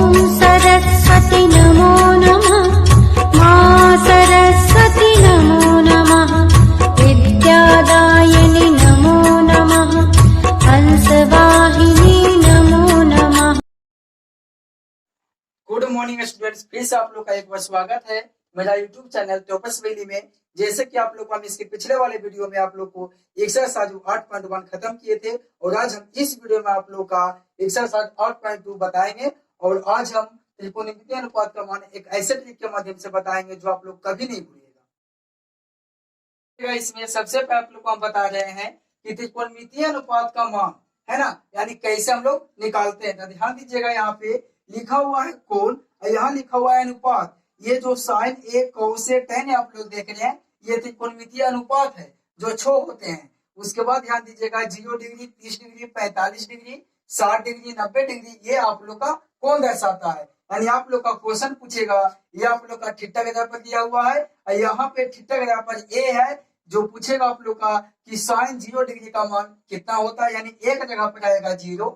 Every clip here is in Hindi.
सरस्वती नमो नमः। मां सरस्वती नमो नमः। विद्यादायिनी नमो नमः। हंसवाहिनी नमो नमः। गुड मॉर्निंग स्टूडेंट्स, फिर से आप लोग का एक बार स्वागत है मेरा यूट्यूब चैनल टॉपर्स वैली में। जैसे कि आप लोग को हम इसके पिछले वाले वीडियो में आप लोग को एक्सरसाइज 8.1 खत्म किए थे और आज हम इस वीडियो में आप लोग का एक्सरसाइज 8.2 बताएंगे। और आज हम त्रिकोणमितीय अनुपात का मान एक ऐसे ट्रिक के माध्यम से बताएंगे जो आप लोग कभी नहीं भूलिएगा। इसमें सबसे पहले आप लोग को हम बता रहे हैं कि त्रिकोणमितीय अनुपात का मान है ना, यानी कैसे हम लोग निकालते हैं। तो ध्यान दीजिएगा, यहाँ पे लिखा हुआ है कोण और यहाँ लिखा हुआ है अनुपात। ये जो साइन ए cos से tan आप लोग देख रहे हैं, ये त्रिकोणमितीय अनुपात है जो छो होते हैं। उसके बाद ध्यान दीजिएगा 0 degree, 30 degree, 45 degree, 60 degree, 90 degree, ये आप लोग का कोण दर्शाता है। यानी आप लोग का क्वेश्चन पूछेगा, ये आप लोग का थीटा के आधार पर दिया हुआ है और यहाँ पे थीटा के आधार पर ए है जो पूछेगा आप लोग का कि साइन 0 डिग्री का मान कितना होता है। यानी एक जगह पर आएगा 0,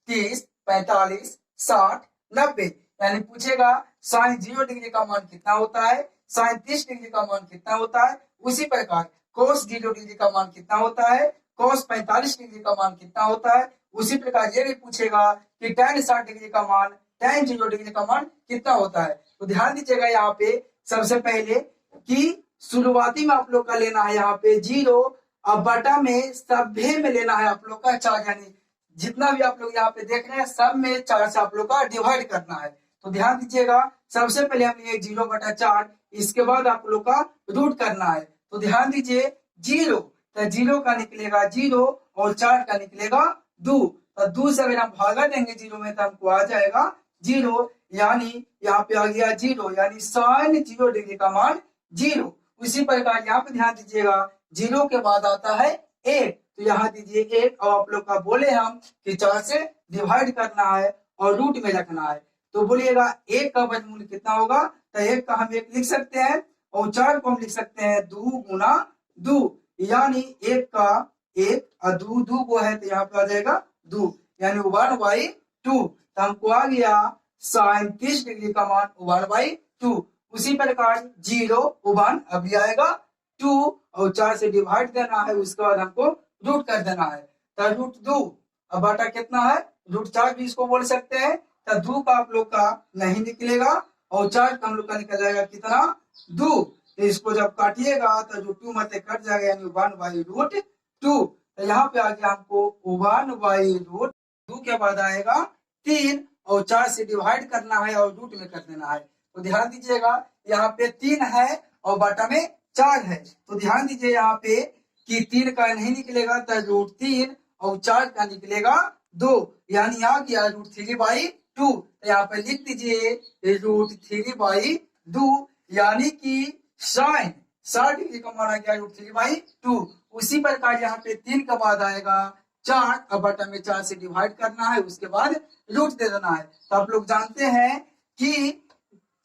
30, 45, 60, 90। यानी पूछेगा साइन 0 डिग्री का मान कितना होता है, साइन 30 डिग्री का मान कितना होता है। उसी प्रकार कोस 0 डिग्री का मान कितना होता है, कोस 45 डिग्री का मान कितना होता है। उसी प्रकार ये भी पूछेगा कि tan 60 डिग्री का मान, tan 0 डिग्री का मान कितना होता है। तो ध्यान दीजिएगा यहाँ पे सबसे पहले कि शुरुआती में आप लोग का लेना है यहाँ पे 0 और बटा में सभ्य में लेना है आप लोग का 4। यानी जितना भी आप लोग यहाँ पे देख रहे हैं सब में 4 से आप लोग का डिवाइड करना है। तो ध्यान दीजिएगा सबसे पहले हम लिए 0/4, इसके बाद आप लोग का रूट करना है। तो ध्यान दीजिए 0, तो 0 का निकलेगा 0 और 4 का निकलेगा 2। तो 2 से अगर हम भागा देंगे 0 में तो हमको आ जाएगा 0। यानी यहाँ पे आ गया 0, यानी साइन 0 डिग्री का मान 0। उसी प्रकार यहाँ पे ध्यान दीजिएगा 0 के बाद आता है 1, तो यहाँ दीजिए 1 और आप लोग का बोले हम कि 4 से डिवाइड करना है और रूट में रखना है। तो बोलिएगा 1 का वर्गमूल कितना होगा, तो 1 का हम 1 लिख सकते हैं और 4 को हम लिख सकते हैं 2 गुना 2। यानी 1 का 1 और 2 को है तो यहाँ पे आ जाएगा 2, यानी 1/2। तो हमको आ गया साइन 30 डिग्री का मान 1/2। उसी प्रकार 0/1 अभी आएगा 2 और 4 से डिवाइड देना है, उसके बाद हमको रूट कर देना है। तो √2 अब बटा कितना है, √4 भी इसको बोल सकते हैं। तो 2 का आप लोग का नहीं निकलेगा और 4 का हम लोग का निकल जाएगा कितना, 2। तो इसको जब काटिएगा तो √2 में से कट जाएगा, यानी 1/√2। तो यहाँ पे आ गया हमको 1/√2 के बाद आएगा 3 और 4 से डिवाइड करना है और रूट में कर देना है। तो ध्यान दीजिएगा यहाँ पे 3 है और बटा में 4 है। तो ध्यान दीजिए यहाँ पे कि 3 का नहीं निकलेगा तो √3 और 4 का निकलेगा 2, यानी आ गया √3/2। तो यहाँ पे लिख दीजिए √3/2, यानी कि साइन 60 डिग्री का मान आ गया √3/2। उसी प्रकार यहाँ पे 3 के बाद आएगा 4 और बटा में 4 से डिवाइड करना है, उसके बाद रूट दे देना है। तो आप लोग जानते हैं कि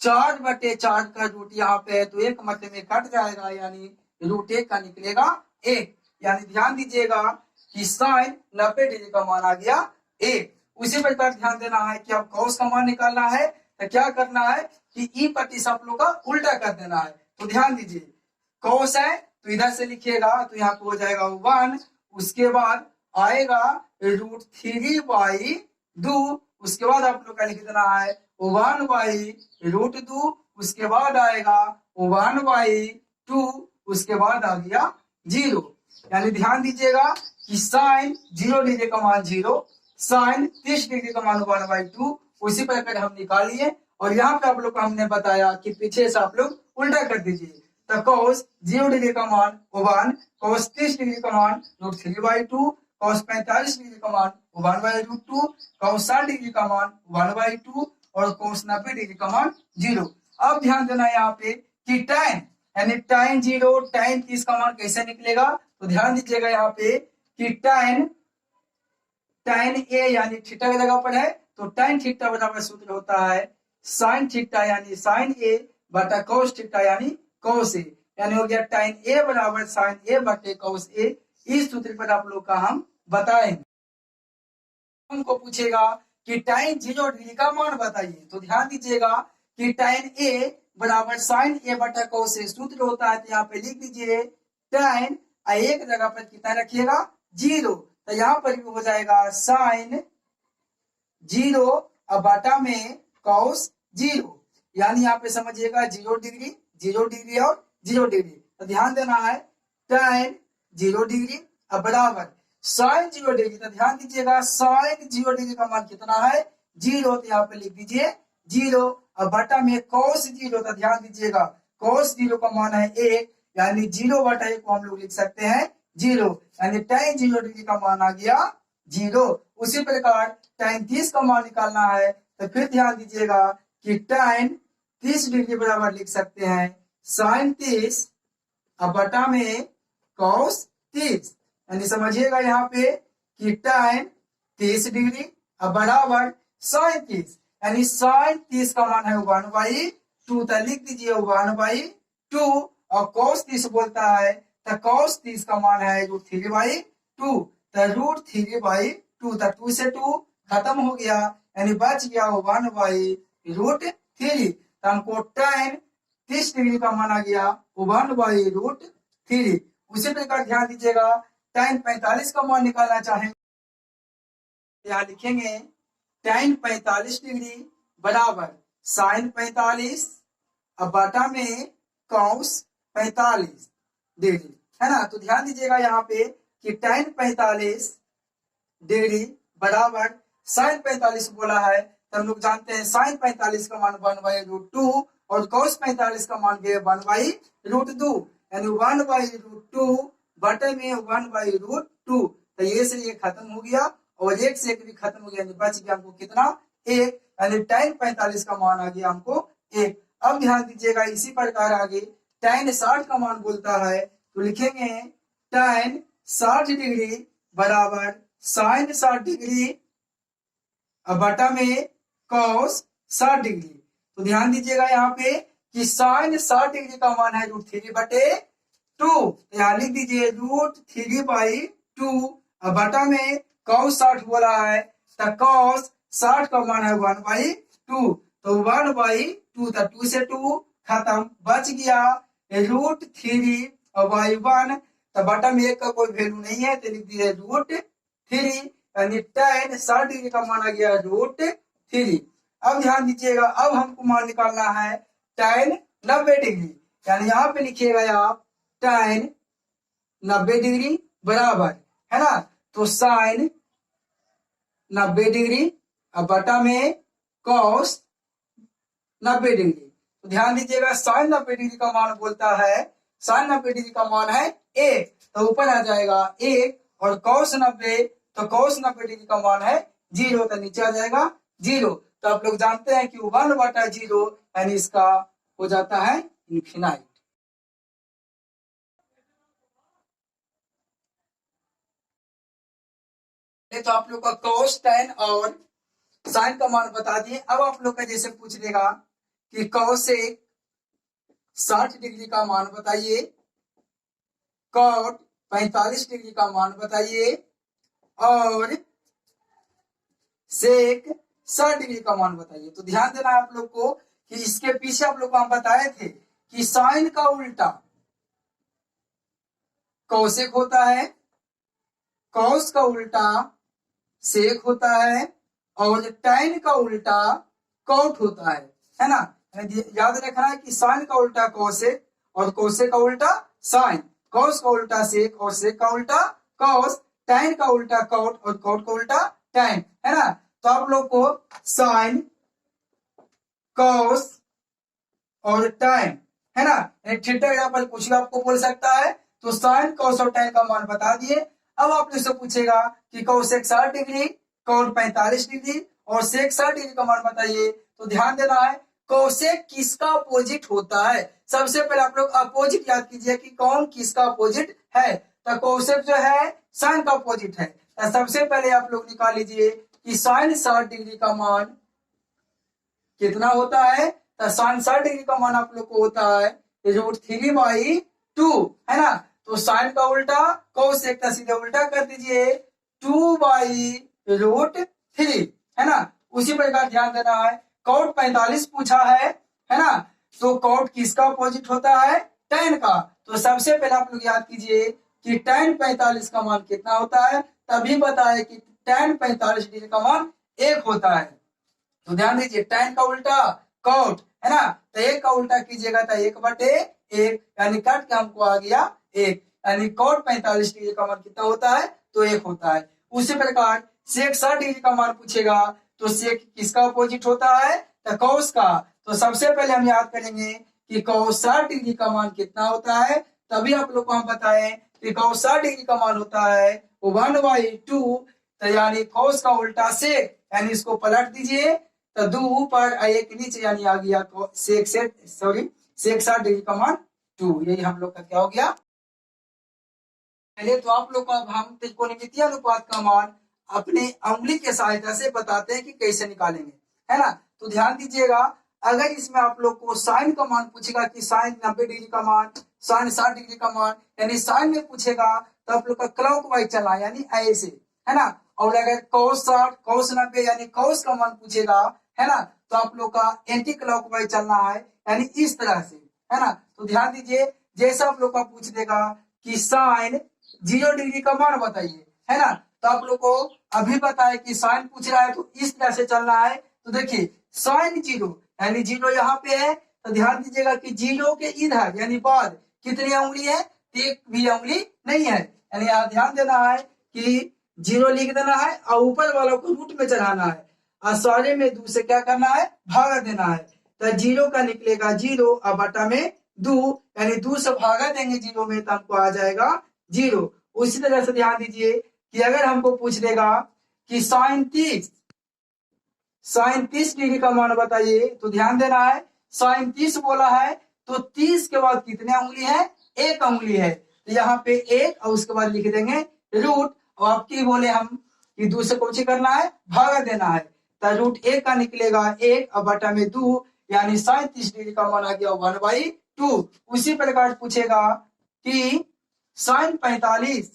4/4 का रूट यहाँ पे है तो 1 मत में कट जाएगा, यानी √1 का निकलेगा 1। यानी ध्यान दीजिएगा कि साइन 90 डिग्री का मान आ गया 1। उसी प्रकार ध्यान देना है कि अब कॉस का मान निकालना है तो क्या करना है कि ई पट्टी से आप लोग का उल्टा कर देना है। तो ध्यान दीजिए कॉस है तो इधर से लिखिएगा तो यहाँ पे हो जाएगा 1, उसके बाद आएगा √3/2, उसके बाद आप लोग का लिख देना है 1/√2, उसके बाद आएगा 1/2, उसके बाद आ गया 0। यानी ध्यान दीजिएगा कि साइन 0 डिग्री का मान 0, साइन 30 डिग्री का मान 1/2। उसी प्रकार हम निकालिए और यहाँ पे आप लोग को हमने बताया कि पीछे से आप लोग उल्टा कर दीजिए। तो cos 0 डिग्री का मान 1, cos 30 डिग्री का मान √3/2, cos 45 डिग्री का मान 1/√2, cos 60 डिग्री का मान 1/2 और cos 90 डिग्री का मान 0। अब ध्यान देना यहाँ पे कि tan यानी tan 0, tan 30 का मान कैसे निकलेगा। तो ध्यान दीजिएगा यहाँ पे कि tan a यानी थीटा की जगह पर है तो tan थीटा बराबर सूत्र होता है sin थीटा यानी sin a बटा cos थीटा यानी cos a। यानी हो गया tan a बराबर sin a बटे cos a। इस सूत्र पर आप लोग का हम बताएंगे। हमको पूछेगा कि tan 0 डिग्री का मान बताइए। तो ध्यान दीजिएगा कि tan A बराबर sin A बटा cos A सूत्र होता है। तो यहाँ पे लिख दीजिए tan, एक जगह पर कितना रखिएगा 0, तो यहाँ पर भी हो जाएगा sin 0 और बटा में cos 0, यानी यहाँ पे समझिएगा 0 डिग्री 0 डिग्री और 0 डिग्री। तो ध्यान देना है tan 0 डिग्री और बराबर sin 0 डिग्री। तो ध्यान दीजिएगा sin 0 डिग्री का मान कितना है 0, तो यहाँ पे लिख दीजिए 0 और बटा में cos 0। तो ध्यान दीजिएगा cos 0 का मान है 1, यानी 0 बटा 1 को हम लोग लिख सकते हैं 0, यानी tan 0 डिग्री का मान आ गया 0। उसी प्रकार tan 30 का मान निकालना है। तो फिर ध्यान दीजिएगा कि tan 30 डिग्री बराबर लिख सकते हैं sin 30 और बटा में cos 30, यानी समझिएगा यहाँ पे कि tan 30 डिग्री और बराबर sin 30, यानी sin 30 का मान है 1/2। तो लिख दीजिए 1/2 और cos 30 बोलता है तो cos 30 का मान है √3/2, तो √3/2, तो 2 से 2 खत्म हो गया, यानी बच गया 1/√3। तो हमको tan 30 डिग्री का मान आ गया 1/√3। उसी प्रकार ध्यान दीजिएगा tan 45 का मान निकालना चाहेंगे, यहाँ लिखेंगे tan 45 डिग्री बराबर sin 45 और बटा में cos 45 डिग्री, है ना। तो ध्यान दीजिएगा यहाँ पे कि tan 45 डिग्री बराबर sin 45 बोला है, तो हम लोग जानते हैं sin 45 का मान 1/√2 और cos 45 का मान भी 1/√2, यानी 1/√2 बटे में 1/√2। तो ये से ये खत्म हो गया और एक से एक भी खत्म हो गया, यानी बच गया हमको कितना 1, यानी tan 45 का मान आ गया हमको 1। अब ध्यान दीजिएगा इसी प्रकार आगे tan 60 का मान बोलता है, तो लिखेंगे tan 60 डिग्री बराबर sin 60 डिग्री और बटा में cos 60 डिग्री। तो ध्यान दीजिएगा यहाँ पे कि sin 60 डिग्री का मान है √3/2, यहाँ लिख दीजिए √3/2 और बटा में cos 60 बोला है, तो cos 60 का मान है 1/2, तो 1/2, तो 2 से 2 खत्म, बच गया √3 और y1, तो बटा में 1 का कोई वैल्यू नहीं है, तो लिख दीजिए √3, यानी tan 60 डिग्री का मान आ गया √3। अब ध्यान दीजिएगा अब हमको मान निकालना है tan 90 डिग्री, यानी यहाँ पे लिखिएगा आप tan 90 डिग्री बराबर, है ना, तो sin 90 डिग्री और बटा में cos 90 डिग्री। तो ध्यान दीजिएगा sin 90 डिग्री का मान बोलता है, sin 90 डिग्री का मान है 1, तो ऊपर आ जाएगा 1 और cos 90, तो cos 90 डिग्री का मान है 0, तो नीचे आ जाएगा 0। तो आप लोग जानते हैं कि 1/0 यानी इसका हो जाता है इन्फिनाइट। तो आप लोग का cos tan और sin का मान बता दिए। अब आप लोग का जैसे पूछ देगा कि cos 60 डिग्री का मान बताइए, cot 45 डिग्री का मान बताइए और sec 60 डिग्री का मान बताइए। तो ध्यान देना आप लोग को कि इसके पीछे आप लोग को हम बताए थे कि sin का उल्टा cosec होता है, cos का उल्टा sec होता है और tan का उल्टा cot होता है ना। याद रखना है कि sin का उल्टा cosec और cosec का उल्टा sin, cos का उल्टा sec और sec का उल्टा cos, tan का उल्टा cot और cot का उल्टा tan, है ना। तो आप लोग को sin, cos और tan, है ना, थीटा यहाँ पर कुछ भी आपको बोल सकता है। तो sin, cos और tan का मान बता दिए। अब आप लोग से पूछेगा कि cosec 60 डिग्री, cot 45 डिग्री और sec 60 डिग्री का मान बताइए। तो ध्यान देना है cosec किसका अपोजिट होता है। सबसे पहले आप लोग अपोजिट याद कीजिए कि कौन किसका अपोजिट है। तो cosec जो है sin का अपोजिट है। तो सबसे पहले आप लोग निकाल लीजिए कि sin 60 डिग्री का मान कितना होता है। तो sin 60 डिग्री का मान आप लोग को होता है √3/2, है ना। तो sin का उल्टा cosec का सीधे उल्टा कर दीजिए 2/√3, है ना। उसी प्रकार ध्यान देना है, कॉट 45 पूछा है ना, तो कॉट किसका अपोजिट होता है, tan का। तो सबसे पहले आप लोग याद कीजिए कि tan 45 का मान कितना होता है, तभी बताए कि tan 45 डिग्री का मान 1 होता है। तो ध्यान दीजिए, tan का उल्टा कॉट है ना, तो 1 का उल्टा कीजिएगा तो 1/1, यानी कट के हमको आ गया 1, यानी कॉट 45 डिग्री का मान कितना होता है, तो 1 होता है। उसी प्रकार सेक 60 डिग्री का मान पूछेगा तो सेक किसका अपोजिट होता है, तो कॉस का। तो सबसे पहले हम याद करेंगे कि कॉस 60 डिग्री का मान कितना होता है, तभी आप लोग को हम बताएं कि कॉस 60 डिग्री का मान होता है 1/2, तो यानी कॉस का उल्टा सेक, यानी इसको पलट दीजिए तो 2 ऊपर 1 नीचे, यानी आ गया सेक 60 डिग्री का मान 2। यही हम लोग का क्या हो गया। पहले तो आप लोग को अब हम त्रिकोणमितीय अनुपात का मान अपने उंगली के सहायता से बताते हैं कि कैसे निकालेंगे, है ना। तो ध्यान दीजिएगा, अगर इसमें आप लोग को साइन का मान पूछेगा कि साइन 90 डिग्री का मान, साइन 60 डिग्री का मान, यानी साइन में पूछेगा तो आप लोग का क्लॉकवाइज चलना है, यानी ऐसे, है ना। और अगर कॉस 60 कॉस 90 यानी कॉस का मान पूछेगा, है ना, तो आप लोग का एंटी क्लॉकवाइज चलना है, यानी इस तरह से, है ना। तो ध्यान दीजिए, जैसा आप लोग का पूछ देगा कि साइन 0 डिग्री का मान बताइए, है ना, तो आप लोग को अभी बताए कि साइन पूछ रहा है तो इस तरह से चलना है। तो देखिए साइन 0 यानी 0 यहाँ पे है, तो ध्यान दीजिएगा कि 0 के इधर यानी बाद कितनी उंगली है, एक भी उंगली नहीं है, यानी यहाँ ध्यान देना है कि 0 लिख देना है और ऊपर वालों को रूट में चढ़ाना है और सारे में 2 से क्या करना है, भागा देना है। तो 0 का निकलेगा 0 और बटा में 2, यानी 2 से भागा देंगे 0 में तो हमको आ जाएगा 0। उसी तरह से ध्यान दीजिए कि अगर हमको पूछ देगा कि साइन 30 डिग्री का मान बताइए, तो ध्यान देना है, साइन 30 बोला है तो 30 के बाद कितने उंगली है, 1 उंगली है, तो यहाँ पे 1 और उसके बाद लिख देंगे रूट, और आपकी बोले हम कि 2 से कुछ करना है, भागा देना है, तो रूट 1 का निकलेगा 1 और बटा में 2, यानी साइन 30 डिग्री का मान आ गया 1/2। उसी प्रकार पूछेगा कि साइन 45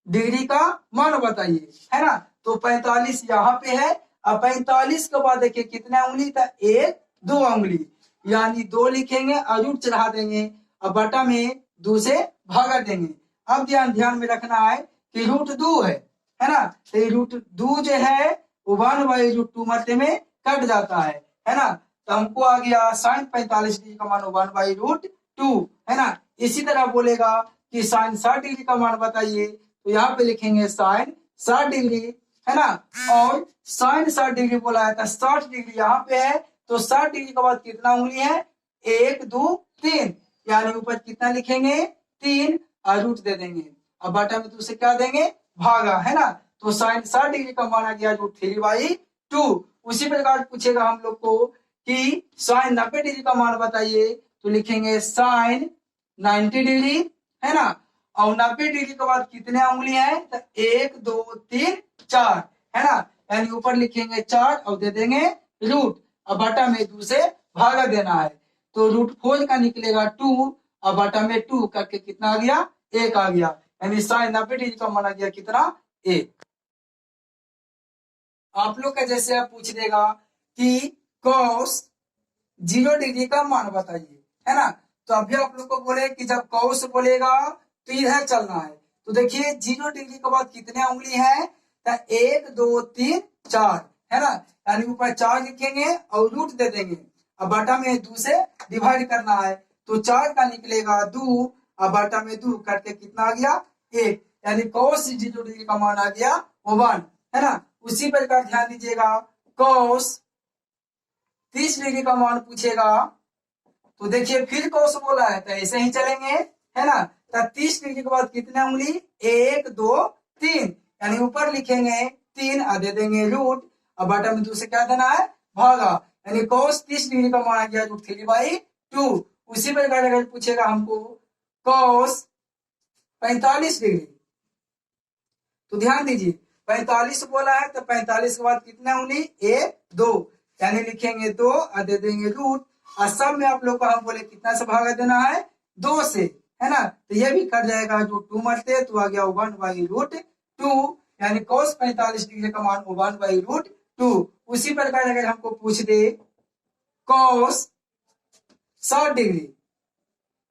डिग्री का मान बताइए, है ना, तो 45 यहाँ पे है और 45 के बाद देखिए कितना उंगली था, 1 2 उंगली, यानी 2 लिखेंगे और रूट चढ़ा देंगे और बटा में 2 से भागा देंगे। अब ध्यान में रखना है कि रूट 2 है ना, तो ये रूट 2 जो है वो 1/√2 मध्य में कट जाता है ना, तो हमको आ गया साइन 45 डिग्री का मान 1/√2, है ना। इसी तरह बोलेगा कि साइन 60 डिग्री का मान बताइए, तो यहाँ पे लिखेंगे साइन 60 डिग्री, है ना, और साइन 60 डिग्री बोला है तो 60 डिग्री यहाँ पे है, तो 60 डिग्री के बाद कितना उंगली है, 1 2 3, यानी ऊपर कितना लिखेंगे 3 और रूट दे देंगे और बटा में 2 से क्या देंगे, भागा, है ना, तो साइन 60 डिग्री का मान आ गया √3/2। उसी प्रकार पूछेगा हम लोग को कि साइन 90 डिग्री का मान बताइए, तो लिखेंगे साइन 90 डिग्री, है ना, और 90 डिग्री के बाद कितने उंगली है, तो 1 2 3 4, है ना, यानी ऊपर लिखेंगे 4 और दे देंगे रूट और बटा में 2 से भागा देना है, तो √4 का निकलेगा 2 और बटा में 2 करके कितना आ गया, 1 आ गया, यानी साइन 90 डिग्री का मान आ गया कितना, 1। आप लोग का जैसे आप पूछ देगा कि कॉस 0 डिग्री का मान बताइए, है ना, तो अभी आप लोग को बोले कि जब कॉस बोलेगा तो इधर चलना है, तो देखिए 0 डिग्री के बाद कितने उंगली है, तो 1 2 3 4, है ना, यानी ऊपर 4 लिखेंगे और रूट दे देंगे और बटा में 2 से डिवाइड करना है, तो 4 का निकलेगा 2 और बटा में 2 करके कितना आ गया, 1, यानी कॉस 0 डिग्री का मान आ गया 1, है ना। उसी प्रकार ध्यान दीजिएगा, कॉस 30 डिग्री का मान पूछेगा, तो देखिए फिर कॉस बोला है तो ऐसे ही चलेंगे, है ना, तो 30 डिग्री के बाद कितने उंगली, 1 2 3, यानी ऊपर लिखेंगे 3 और दे देंगे रूट और बटा में 2 से क्या देना है, भागा, यानी कॉस 30 डिग्री का मान आ गया √3/2। उसी प्रकार अगर पूछेगा हमको कॉस 45 डिग्री, तो ध्यान दीजिए 45 बोला है तो 45 के बाद कितना उंगली, 1 2, यानी लिखेंगे 2 और दे देंगे रूट और सब में आप लोग को हम बोले कितना से भागा देना है, 2 से, है ना, तो ये भी कट जाएगा √2 मरते तो आ गया 1/√2, यानी cos 45 डिग्री का मान 1/√2 2। उसी प्रकार अगर हमको पूछ दे cos 60 डिग्री,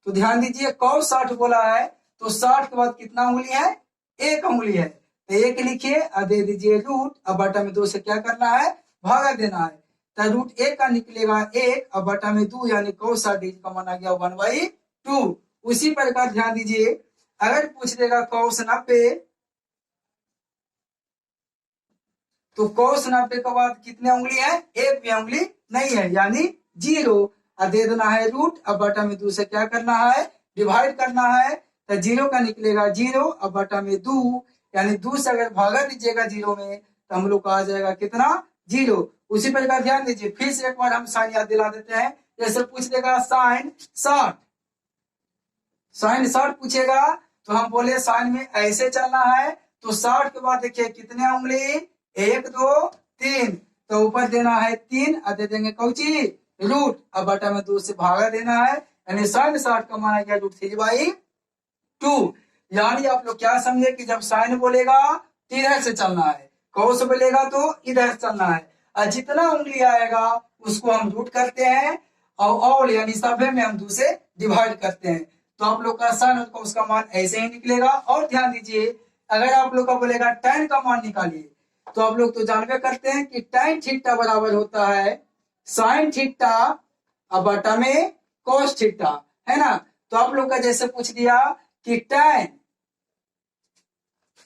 तो ध्यान दीजिए cos 60 बोला है तो 60 के बाद कितना उंगली है, एक उंगली है, तो एक लिखिए और दे दीजिए रूट, अब बटा में 2 से क्या करना है, भागा देना है, तो रूट 1 का निकलेगा 1 अब बटा में 2, यानी cos 60 डिग्री का मान आ गया 1/2। उसी प्रकार ध्यान दीजिए अगर पूछ देगा cos 90, तो cos 90 के बाद कितने उंगली है, एक भी उंगली नहीं है, यानी 0, और दे देना है रूट, अब बटा में 2 से क्या करना है, डिवाइड करना है, तो 0 का निकलेगा 0 अब बटा में 2, यानी 2 से अगर भागा दीजिएगा 0 में तो हम लोग का आ जाएगा कितना, 0। उसी प्रकार ध्यान दीजिए फिर से एक बार हम साइन याद दिला देते हैं, जैसे पूछ देगा साइन 60 पूछेगा तो हम बोले साइन में ऐसे चलना है, तो 60 के बाद देखिए कितने उंगली, 1 2 3, तो ऊपर देना है 3 और दे देंगे कौची, रूट, अब बटा में 2 से भागा देना है, यानी साइन 60 का मान आ गया रूट 3/2। यानी आप लोग क्या समझे कि जब साइन बोलेगा तो इधर से चलना है, कॉस बोलेगा तो इधर चलना है, और जितना उंगली आएगा उसको हम रूट करते हैं और यानी सभ्य में हम 2 से डिवाइड करते हैं, तो आप लोग का साइन और कॉस का मान ऐसे ही निकलेगा। और ध्यान दीजिए अगर आप लोग का बोलेगा tan का मान निकालिए, तो आप लोग तो जानबे करते हैं कि tan थीटा बराबर होता है sin थीटा अब बटा में cos थीटा, है ना। तो आप लोग का जैसे पूछ दिया कि tan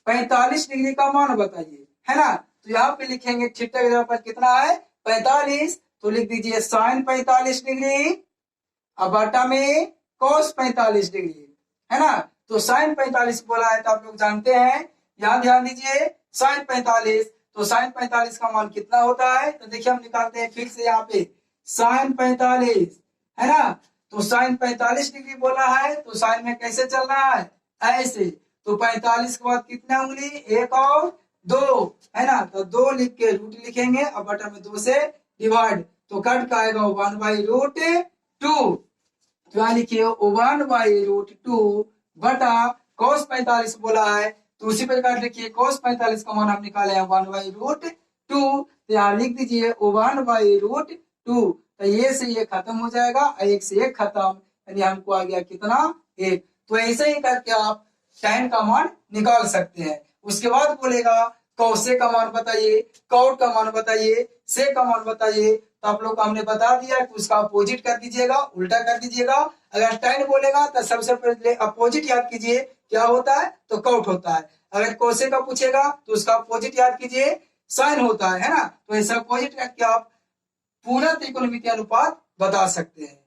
45 डिग्री का मान बताइए, है ना, तो यहाँ पे लिखेंगे थीटा की जगह पर कितना है 45, तो लिख दीजिए sin 45 डिग्री अब बटा में cos 45 डिग्री, है ना। तो sin 45 बोला है तो आप लोग जानते हैं, यहाँ ध्यान दीजिए sin 45, तो sin 45 का मान कितना होता है, तो देखिए हम निकालते हैं फिर से यहाँ पे sin 45, है ना। तो sin 45 डिग्री बोला है तो sin में कैसे चलना है, ऐसे, तो 45 के बाद कितना उंगली, 1 और 2, है ना, तो 2 लिख के रूट लिखेंगे और बटा में 2 से डिवाइड, तो कट का आएगा 1/√2, तो यहाँ लिखिए 1/√2 बटा cos 45 बोला है, तो उसी प्रकार देखिए cos 45 का मान हम निकाले हैं 1/√2, तो यहाँ लिख दीजिए 1/√2, तो ये से ये खत्म हो जाएगा और एक से एक खत्म, यानी हमको आ गया कितना, 1। तो ऐसे ही करके आप tan का मान निकाल सकते हैं। उसके बाद बोलेगा कौसे का मान बताइए, कौट का मान बताइए, से का मान बताइए, तो आप लोग को हमने बता दिया कि उसका अपोजिट कर दीजिएगा, उल्टा कर दीजिएगा। अगर tan बोलेगा तो सबसे पहले अपोजिट याद कीजिए क्या होता है, तो कौट होता है। अगर कौसे का पूछेगा तो उसका अपोजिट याद कीजिए, साइन होता है ना। तो ऐसा अपोजिट करके आप पूरा त्रिकोणमितीय अनुपात बता सकते हैं।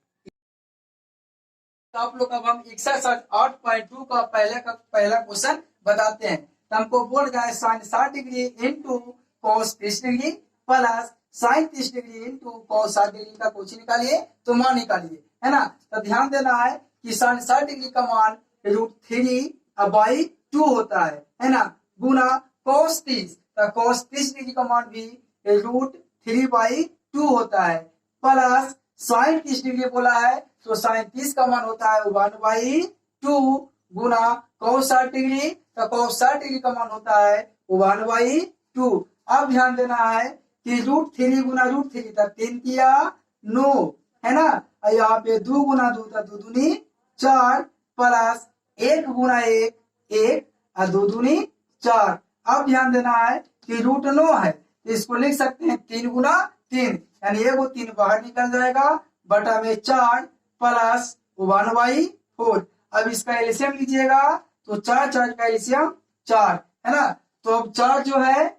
तो आप लोग अब हम एक्सरसाइज 8.2 का पहला क्वेश्चन बताते हैं। तो हमको बोल रहा है sine 60 degree into cos 30 degree plus sine 30 degree into cos 60 degree का कुछ निकालिए, तो मान निकालिए, है ना। तो ध्यान देना है कि साइन 60 डिग्री का मान √3/2 होता है ना, गुना कॉस 30, तो कॉस 30 डिग्री का मान भी √3/2 होता है, प्लस साइन 30 डिग्री बोला है तो साइन 30 का मान होता है 1/2 गुना cos 60 डिग्री, तो cos 60 डिग्री का मान होता है 1/2। अब ध्यान देना है कि √3 गुना √3 तक 3 किया 9, है ना, और यहाँ पे 2 गुना 2 तक 2 दूनी 4, प्लस 1 गुना 1 1 और 2 दूनी 4। अब ध्यान देना है कि √9 है तो इसको लिख सकते हैं 3 गुना 3, यानी 1 और 3 बाहर निकल जाएगा, बटा में 4 प्लस 1/4। अब इसका एलसीएम लीजिएगा तो 4 4 का एलसीएम 4, है ना। तो अब 4 जो है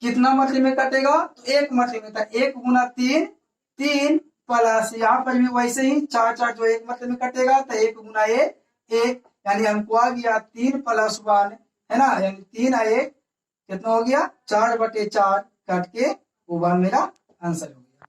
कितना मतलब में कटेगा, तो 1 मतलब में था, 1 गुना 3 3, प्लस यहाँ पर भी वैसे ही 4 4 जो 1 मतलब में कटेगा तो 1 गुना 1 1, यानी हमको आ गया 3 + 1, है ना, यानी 3 और 1 कितना हो गया 4/4 काट के 1 मेरा आंसर हो गया।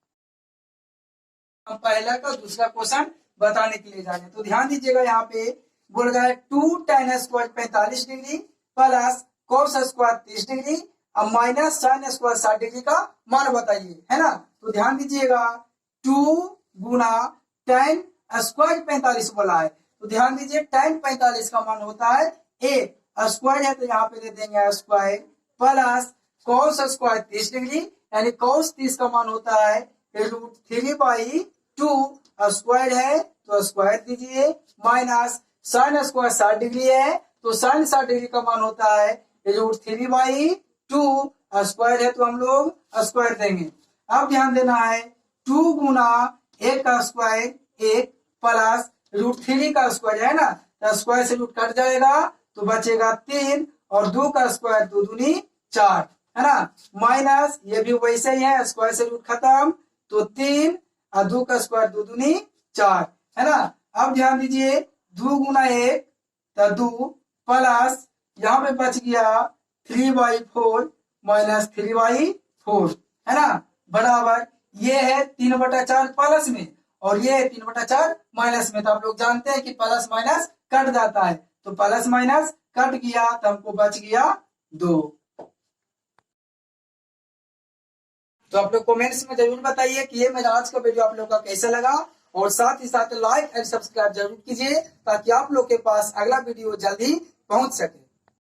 हम पहला का दूसरा क्वेश्चन बताने के लिए जा रहे हैं, तो ध्यान दीजिएगा यहाँ पे बोल रहा है 2 tan square 45 degree plus cos square 30 degree अब माइनस sin स्क्वायर 60 डिग्री का मान बताइए, है ना। तो ध्यान दीजिएगा 2 गुना tan स्क्वायर 45 बोला है, तो ध्यान दीजिए tan 45 का मान होता है 1, स्क्वायर है तो यहाँ पे दे देंगे square, plus cos square 30 degree, यानी cos 30 का मान होता है √3/2 स्क्वायर है तो स्क्वायर दीजिए, माइनस sin स्क्वायर 60 डिग्री है तो sin 60 डिग्री का मान होता है √3/2 स्क्वायर है तो हम लोग स्क्वायर देंगे। अब ध्यान देना है 2 गुना 1 का स्क्वायर 1 प्लस √3 का स्क्वायर है ना, तो स्क्वायर से रूट कट जाएगा तो बचेगा 3 और 2 का स्क्वायर 2 दूनी 4 है ना, माइनस ये भी वैसे ही है, स्क्वायर से रूट खत्म तो 3 और 2 का स्क्वायर 2 दूनी 4 है ना। अब ध्यान दीजिए 2 गुना 1 तो 2 प्लस यहाँ पे बच गया 3/4 माइनस 3/4 है ना, बराबर ये है 3/4 प्लस में और ये है 3/4 माइनस में। तो आप लोग जानते हैं कि प्लस माइनस कट जाता है, तो प्लस माइनस कट गया तो हमको बच गया 2। तो आप लोग कमेंट्स में जरूर बताइए कि ये मेरा आज का वीडियो आप लोग का कैसा लगा, और साथ ही साथ लाइक एंड सब्सक्राइब जरूर कीजिए ताकि आप लोग के पास अगला वीडियो जल्दी पहुंच सके।